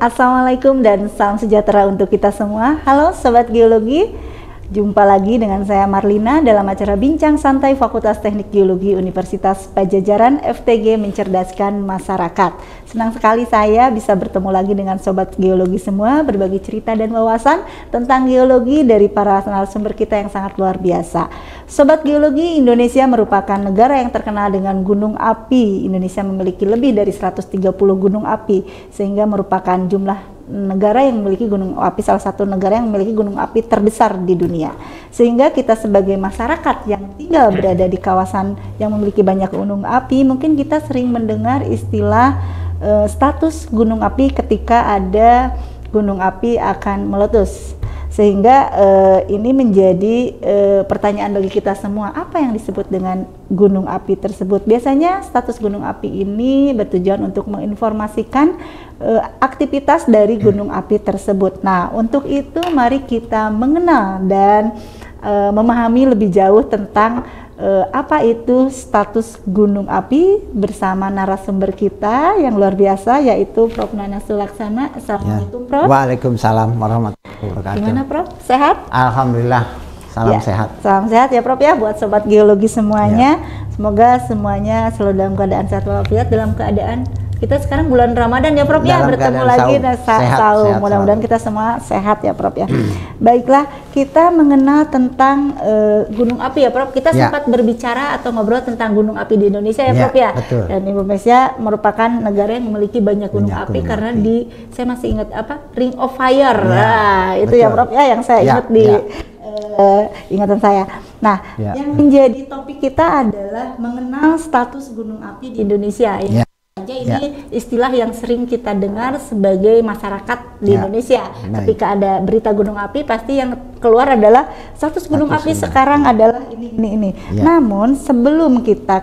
Assalamualaikum dan salam sejahtera untuk kita semua. Halo Sobat Geologi, jumpa lagi dengan saya Marlina dalam acara Bincang Santai Fakultas Teknik Geologi Universitas Padjadjaran FTG Mencerdaskan Masyarakat. Senang sekali saya bisa bertemu lagi dengan Sobat Geologi semua, berbagi cerita dan wawasan tentang geologi dari para narasumber kita yang sangat luar biasa. Sobat Geologi, Indonesia merupakan negara yang terkenal dengan gunung api. Indonesia memiliki lebih dari 130 gunung api, sehingga merupakan jumlah negara yang memiliki gunung api, salah satu negara yang memiliki gunung api terbesar di dunia. Sehingga kita sebagai masyarakat yang tinggal berada di kawasan yang memiliki banyak gunung api, mungkin kita sering mendengar istilah status gunung api ketika ada gunung api akan meletus. Sehingga ini menjadi pertanyaan bagi kita semua, apa yang disebut dengan gunung api tersebut? Biasanya status gunung api ini bertujuan untuk menginformasikan aktivitas dari gunung api tersebut. Nah, untuk itu mari kita mengenal dan memahami lebih jauh tentang apa itu status gunung api bersama narasumber kita yang luar biasa, yaitu Prof. Nana Sulaksana. Assalamualaikum, Prof. Waalaikumsalam warahmatullahi wabarakatuh. Gimana, Prof? Sehat? Alhamdulillah, salam sehat. Salam sehat ya, Prof ya, buat Sobat Geologi semuanya. Semoga semuanya selalu dalam keadaan sehat walafiat, dalam keadaan kita sekarang bulan Ramadan ya, Prof ya, bertemu lagi sahur. Mudah-mudahan kita semua sehat ya, Prof ya. Baiklah, kita mengenal tentang gunung api ya, Prof. Kita sempat berbicara atau ngobrol tentang gunung api di Indonesia ya, Prof ya. Betul. Dan Indonesia merupakan negara yang memiliki banyak gunung api karena saya masih ingat apa? Ring of Fire. Nah, itu ya, Prof ya, yang saya ingat di ingatan saya. Nah, yang menjadi topik kita adalah mengenal status gunung api di Indonesia. Ini istilah yang sering kita dengar sebagai masyarakat di Indonesia. Ketika ada berita gunung api, pasti yang keluar adalah status gunung api sekarang adalah ini. Namun sebelum kita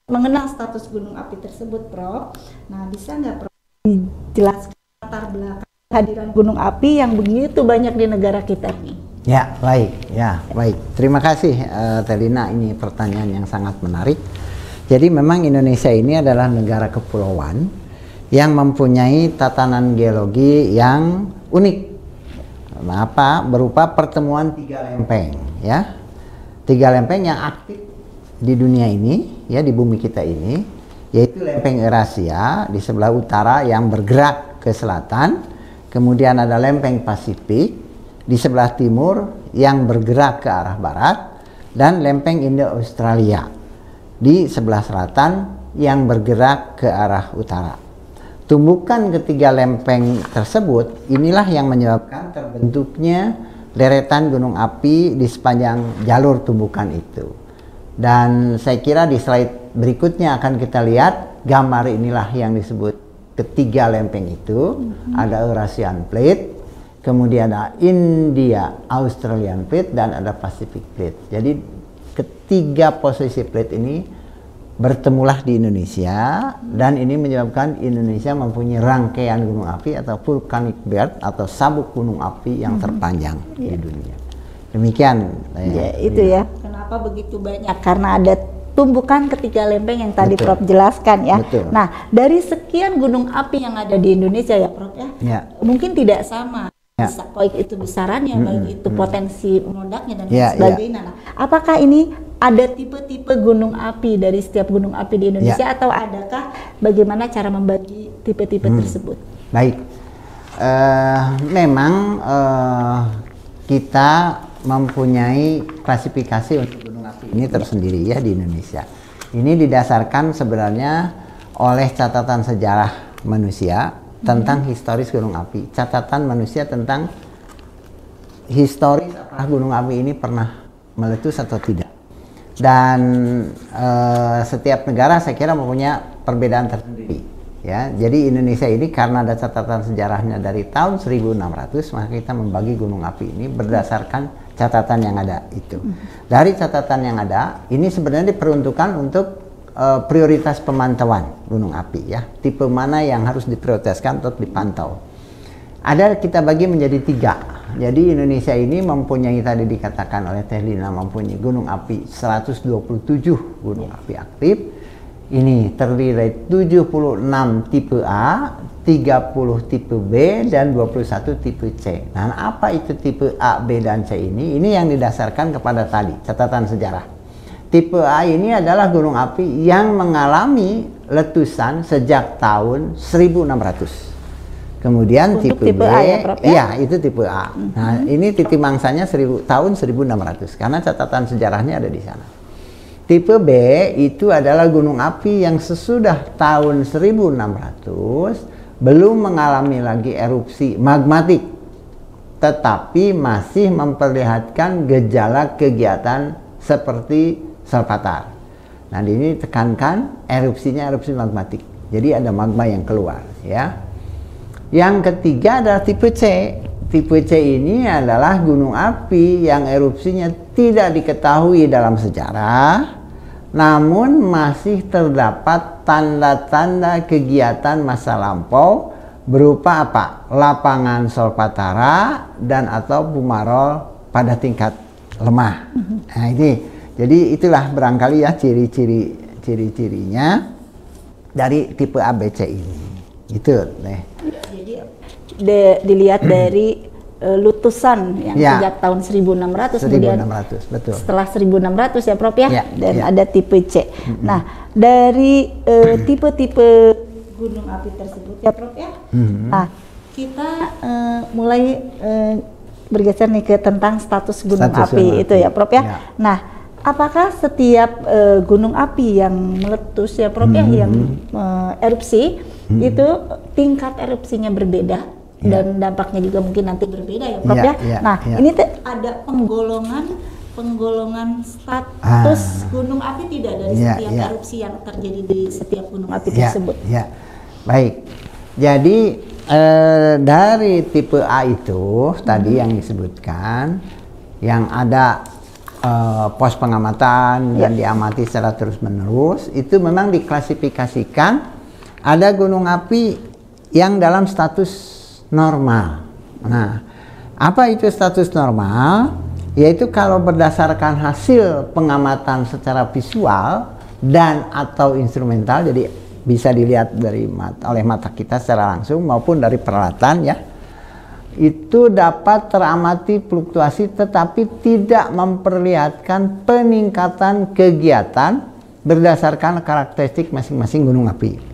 mengenal status gunung api tersebut, Prof, nah bisa nggak Prof dijelaskan latar belakang kehadiran gunung api yang begitu banyak di negara kita ini? Ya, baik. Terima kasih, Telina. Ini pertanyaan yang sangat menarik. Jadi memang Indonesia ini adalah negara kepulauan yang mempunyai tatanan geologi yang unik. Berupa pertemuan 3 lempeng, ya. 3 lempeng yang aktif di dunia ini, ya, di bumi kita ini, yaitu lempeng Eurasia di sebelah utara yang bergerak ke selatan, kemudian ada lempeng Pasifik di sebelah timur yang bergerak ke arah barat, dan lempeng Indo-Australia di sebelah selatan yang bergerak ke arah utara. Tumbukan ketiga lempeng tersebut inilah yang menyebabkan terbentuknya deretan gunung api di sepanjang jalur tumbukan itu. Dan saya kira di slide berikutnya akan kita lihat gambar inilah yang disebut ketiga lempeng itu. Ada Eurasian Plate, kemudian ada India Australian Plate, dan ada Pacific Plate. Jadi ketiga posisi plate ini bertemulah di Indonesia, dan ini menyebabkan Indonesia mempunyai rangkaian gunung api atau volcanic belt atau sabuk gunung api yang terpanjang di dunia. Demikian. Itu ya. Kenapa begitu banyak? Karena ada tumbukan ketiga lempeng yang tadi Prof jelaskan ya. Nah, dari sekian gunung api yang ada di Indonesia ya, Prof ya, mungkin tidak sama. Baik itu besarannya, baik itu potensi meledaknya dan sebagainya. Nah, apakah ini ada tipe-tipe gunung api dari setiap gunung api di Indonesia atau adakah bagaimana cara membagi tipe-tipe tersebut? Baik, memang kita mempunyai klasifikasi untuk gunung api ini tersendiri ya di Indonesia. Ini didasarkan sebenarnya oleh catatan sejarah manusia tentang historis gunung api, catatan manusia tentang historis apakah gunung api ini pernah meletus atau tidak. Dan setiap negara saya kira mempunyai perbedaan tersendiri, ya. Jadi Indonesia ini karena ada catatan sejarahnya dari tahun 1600, maka kita membagi gunung api ini berdasarkan catatan yang ada itu. Dari catatan yang ada ini sebenarnya diperuntukkan untuk prioritas pemantauan gunung api, ya, tipe mana yang harus diprioritaskan untuk dipantau. Ada kita bagi menjadi 3. Jadi Indonesia ini mempunyai, tadi dikatakan oleh Teh Lina, mempunyai gunung api 127 gunung api aktif. Ini terdiri dari 76 tipe A, 30 tipe B dan 21 tipe C. Nah, apa itu tipe A, B, dan C ini? Ini yang didasarkan kepada tadi, catatan sejarah. Tipe A ini adalah gunung api yang mengalami letusan sejak tahun 1600. Kemudian tipe B, A ya, Prof, ya? Iya, itu tipe A. Nah, ini titik mangsanya tahun 1600, karena catatan sejarahnya ada di sana. Tipe B itu adalah gunung api yang sesudah tahun 1600 belum mengalami lagi erupsi magmatik, tetapi masih memperlihatkan gejala kegiatan seperti salpatar. Nah, ini tekankan erupsinya erupsi magmatik. Jadi ada magma yang keluar, ya. Yang ketiga adalah tipe C. Tipe C ini adalah gunung api yang erupsinya tidak diketahui dalam sejarah, namun masih terdapat tanda-tanda kegiatan masa lampau berupa apa? Lapangan solpatara dan atau bumarol pada tingkat lemah. Nah, ini jadi itulah barangkali ya ciri-cirinya dari tipe ABC ini. Itu deh. Jadi dilihat dari letusan yang sejak tahun 1600, kemudian betul. setelah 1600 ya Prof ya, dan ada tipe C. Nah, dari tipe-tipe gunung api tersebut ya Prof ya. Nah, kita mulai bergeser nih ke tentang status gunung api itu ya Prof ya. Nah, apakah setiap gunung api yang meletus ya Prof ya, yang erupsi itu tingkat erupsinya berbeda? Dan dampaknya juga mungkin nanti berbeda ya Prof ya. Nah, ini ada penggolongan status gunung api tidak dari setiap erupsi yang terjadi di setiap gunung api tersebut. Baik. Jadi dari tipe A itu tadi yang disebutkan, yang ada pos pengamatan dan diamati secara terus-menerus, itu memang diklasifikasikan ada gunung api yang dalam status normal. Nah, apa itu status normal? Yaitu kalau berdasarkan hasil pengamatan secara visual dan atau instrumental, jadi bisa dilihat oleh mata kita secara langsung maupun dari peralatan ya, itu dapat teramati fluktuasi tetapi tidak memperlihatkan peningkatan kegiatan berdasarkan karakteristik masing-masing gunung api.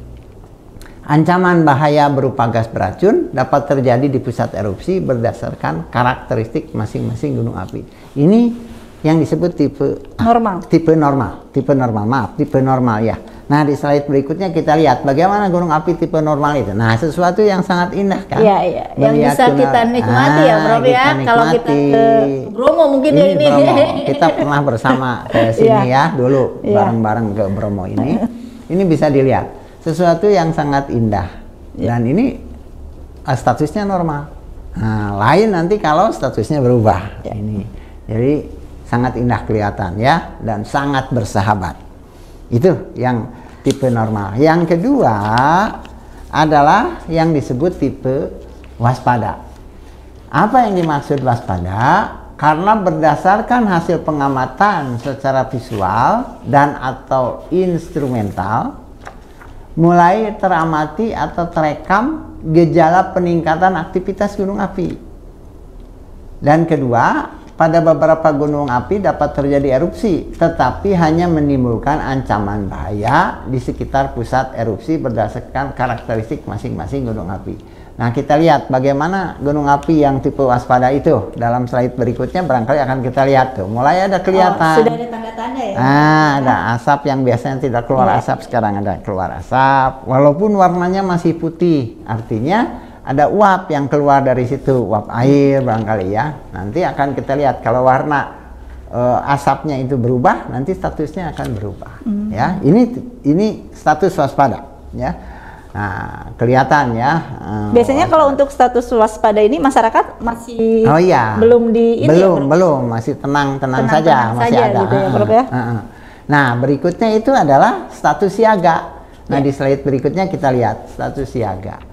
Ancaman bahaya berupa gas beracun dapat terjadi di pusat erupsi berdasarkan karakteristik masing-masing gunung api. Ini yang disebut tipe normal. Tipe normal ya. Nah, di slide berikutnya kita lihat bagaimana gunung api tipe normal itu. Nah, sesuatu yang sangat indah kan? Iya. Yang bisa kita nikmati ya, Prof ya. Kalau kita ke Bromo mungkin ya ini. Bromo. Kita pernah bersama ke sini ya dulu bareng-bareng ke Bromo ini. Ini bisa dilihat. Sesuatu yang sangat indah dan ini statusnya normal. Nah, lain nanti kalau statusnya berubah. Ini jadi sangat indah kelihatan ya, dan sangat bersahabat. Itu yang tipe normal. Yang kedua adalah yang disebut tipe waspada. Apa yang dimaksud waspada? Karena berdasarkan hasil pengamatan secara visual dan atau instrumental, mulai teramati atau terekam gejala peningkatan aktivitas gunung api. Dan kedua, pada beberapa gunung api dapat terjadi erupsi, tetapi hanya menimbulkan ancaman bahaya di sekitar pusat erupsi berdasarkan karakteristik masing-masing gunung api. Nah, kita lihat bagaimana gunung api yang tipe waspada itu. Dalam slide berikutnya barangkali akan kita lihat tuh. Mulai ada kelihatan. Sudah ada tanda-tanda ya? Ada asap yang biasanya tidak keluar asap, sekarang ada keluar asap. Walaupun warnanya masih putih, artinya ada uap yang keluar dari situ, uap air barangkali ya. Nanti akan kita lihat kalau warna asapnya itu berubah, nanti statusnya akan berubah. Ya, ini status waspada ya. Nah, kelihatan ya. Biasanya kalau untuk status waspada ini masyarakat masih belum belum masih tenang saja, masih ada. Gitu ya, Prof, ya? Nah, berikutnya itu adalah status siaga. Nah, di slide berikutnya kita lihat status siaga.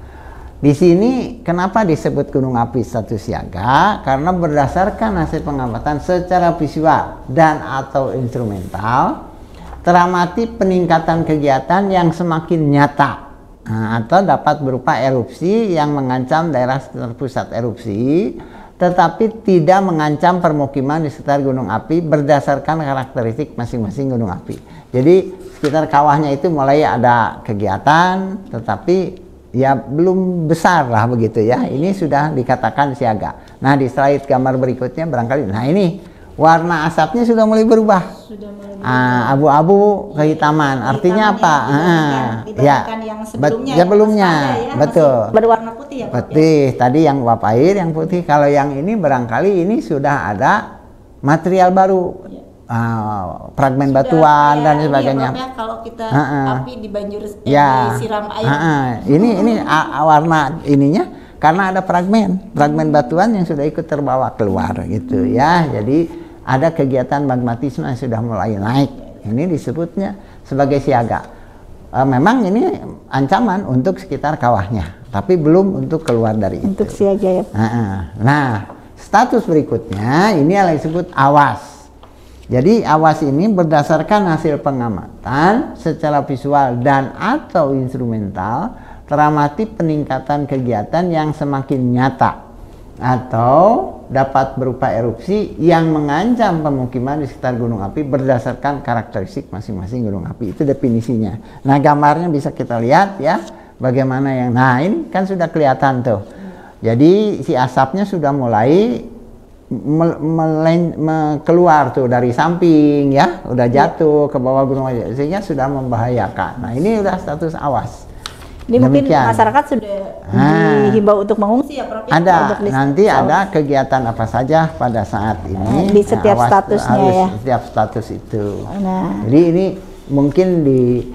Di sini kenapa disebut gunung api status siaga? Karena berdasarkan hasil pengamatan secara visual dan atau instrumental, teramati peningkatan kegiatan yang semakin nyata atau dapat berupa erupsi yang mengancam daerah terpusat erupsi, tetapi tidak mengancam permukiman di sekitar gunung api berdasarkan karakteristik masing-masing gunung api. Jadi sekitar kawahnya itu mulai ada kegiatan, tetapi ya belum besar lah begitu ya. Ini sudah dikatakan siaga. Nah di slide gambar berikutnya barangkali, nah ini warna asapnya sudah mulai berubah. Abu-abu kehitaman. Artinya apa? Dibandingkan yang sebelumnya. Sebelumnya, betul. Berwarna putih ya. Putih. Tadi yang uap air, yang putih. Kalau yang ini barangkali ini sudah ada material baru. Fragmen batuan dan sebagainya. Iya, kalau kita api dibanjur ya. disiram air. Ini warna ininya karena ada fragmen batuan yang sudah ikut terbawa keluar gitu ya. Jadi ada kegiatan magmatisme yang sudah mulai naik. Ini disebutnya sebagai siaga. Memang ini ancaman untuk sekitar kawahnya, tapi belum untuk keluar dari untuk itu. siaga ya. Nah, status berikutnya ini yang disebut awas. Jadi awas ini berdasarkan hasil pengamatan secara visual dan atau instrumental teramati peningkatan kegiatan yang semakin nyata atau dapat berupa erupsi yang mengancam pemukiman di sekitar gunung api berdasarkan karakteristik masing-masing gunung api. Itu definisinya. Nah gambarnya bisa kita lihat ya bagaimana yang, nah ini kan sudah kelihatan tuh. Jadi si asapnya sudah mulai keluar tuh dari samping ya, udah jatuh ke bawah gunung api sehingga sudah membahayakan. Nah ini udah status awas. Ini mungkin masyarakat sudah dihimbau untuk mengungsi ya Prof. Nanti ada kegiatan apa saja pada saat ini di setiap statusnya ya. Setiap status itu. Jadi ini mungkin di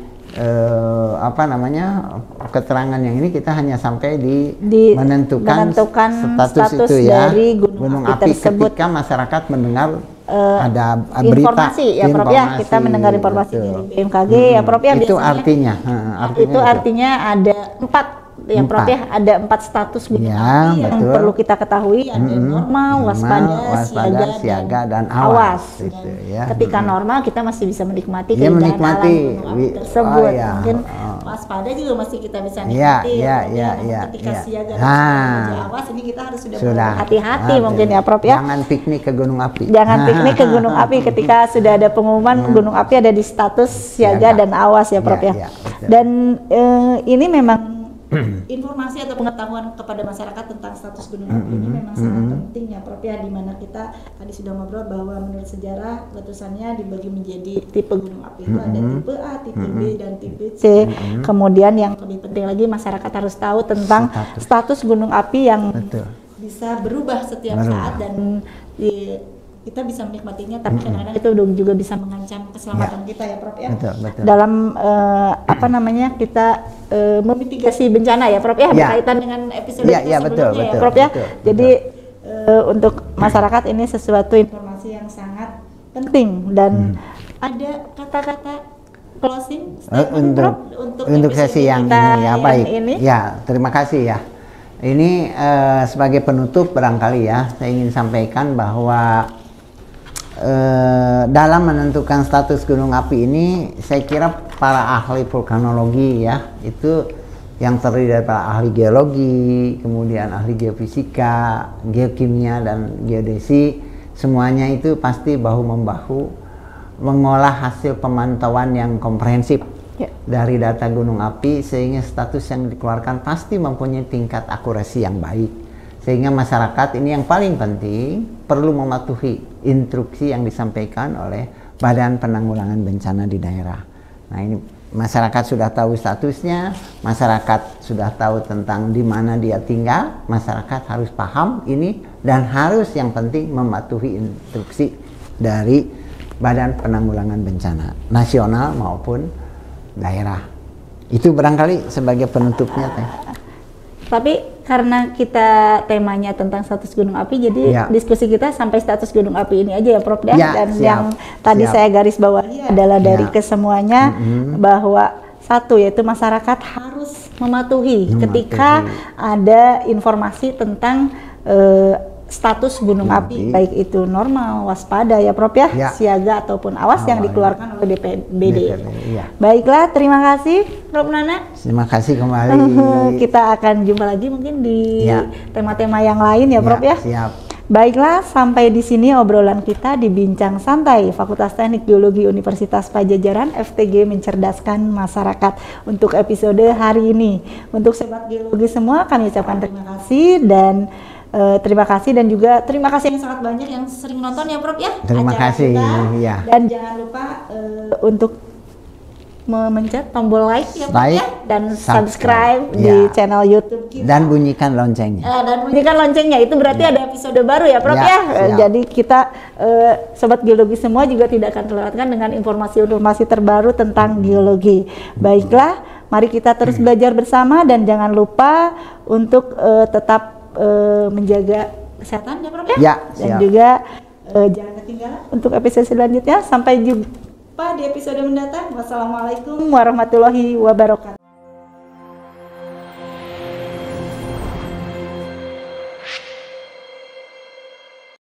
keterangan yang ini kita hanya sampai di menentukan status itu ya dari gunung api tersebut. Ketika masyarakat mendengar ada informasi ya Prof ya, kita mendengar informasi dari BMKG ya Prof ya. Itu artinya ada 4 ya Prof ya, ada 4 status gunung api yang perlu kita ketahui. Ada normal, waspada, siaga dan awas gitu, ya. Ketika normal kita masih bisa menikmati keindahan alam gunung api tersebut. Mungkin waspada juga masih kita bisa nikmati. Ketika siaga dan awas ini kita harus sudah hati-hati mungkin ya Prof ya. Jangan piknik ke gunung api. Jangan piknik ke gunung api ketika sudah ada pengumuman gunung api ada di status siaga dan awas ya Prof ya. Dan ini memang informasi atau pengetahuan kepada masyarakat tentang status gunung api ini memang sangat penting ya Prof ya, di mana kita tadi sudah ngobrol bahwa menurut sejarah letusannya dibagi menjadi tipe gunung api itu ada tipe A, tipe B dan tipe C. Kemudian yang lebih penting lagi masyarakat harus tahu tentang status gunung api yang bisa berubah setiap saat dan kita bisa menikmatinya, tapi kadang-kadang itu juga bisa mengancam keselamatan kita ya Prof ya. Dalam kita memitigasi bencana ya Prof ya, berkaitan dengan episode sebelumnya ya Prof ya. Jadi untuk masyarakat ini sesuatu informasi yang sangat penting dan ada kata-kata closing untuk sesi yang ini ya. Baik ya, terima kasih ya. Ini sebagai penutup barangkali ya, saya ingin sampaikan bahwa dalam menentukan status gunung api ini saya kira para ahli vulkanologi ya, itu yang terdiri dari para ahli geologi, kemudian ahli geofisika, geokimia dan geodesi, semuanya itu pasti bahu-membahu mengolah hasil pemantauan yang komprehensif dari data gunung api sehingga status yang dikeluarkan pasti mempunyai tingkat akurasi yang baik. Sehingga masyarakat ini yang paling penting perlu mematuhi instruksi yang disampaikan oleh Badan Penanggulangan Bencana di daerah. Nah ini masyarakat sudah tahu statusnya, masyarakat sudah tahu tentang di mana dia tinggal, masyarakat harus paham ini dan harus yang penting mematuhi instruksi dari Badan Penanggulangan Bencana nasional maupun daerah. Itu barangkali sebagai penutupnya Teh. Tapi karena kita temanya tentang status gunung api, jadi diskusi kita sampai status gunung api ini aja ya Prof ya. Dan yang tadi saya garis bawahi adalah dari kesemuanya bahwa satu yaitu masyarakat harus mematuhi ketika ada informasi tentang status gunung api, baik itu normal, waspada ya Prof ya, siaga ataupun awas yang dikeluarkan oleh BPBD. Baiklah, terima kasih Prof Nana. Terima kasih kembali. Kita akan jumpa lagi mungkin di Ya. tema-tema yang lain ya Prof ya. Siap. Baiklah, sampai di sini obrolan kita di Bincang Santai Fakultas Teknik Geologi Universitas Padjadjaran, FTG mencerdaskan masyarakat untuk episode hari ini. Untuk sobat geologi semua, kami ucapkan terima kasih dan juga terima kasih yang sangat banyak yang sering nonton ya Prof ya. Terima acara kasih. kita. Ya. Dan jangan lupa untuk memencet tombol like ya Prof ya, dan subscribe di channel YouTube kita. Dan bunyikan loncengnya. Dan bunyikan loncengnya, itu berarti ada episode baru ya Prof ya. Siap. Jadi kita sobat geologi semua juga tidak akan terlewatkan dengan informasi-informasi terbaru tentang geologi. Baiklah, mari kita terus belajar bersama dan jangan lupa untuk tetap menjaga kesehatan ya Prof ya. Ya, dan siap. juga jangan ketinggalan untuk episode selanjutnya. Sampai jumpa di episode mendatang. Wassalamualaikum warahmatullahi wabarakatuh.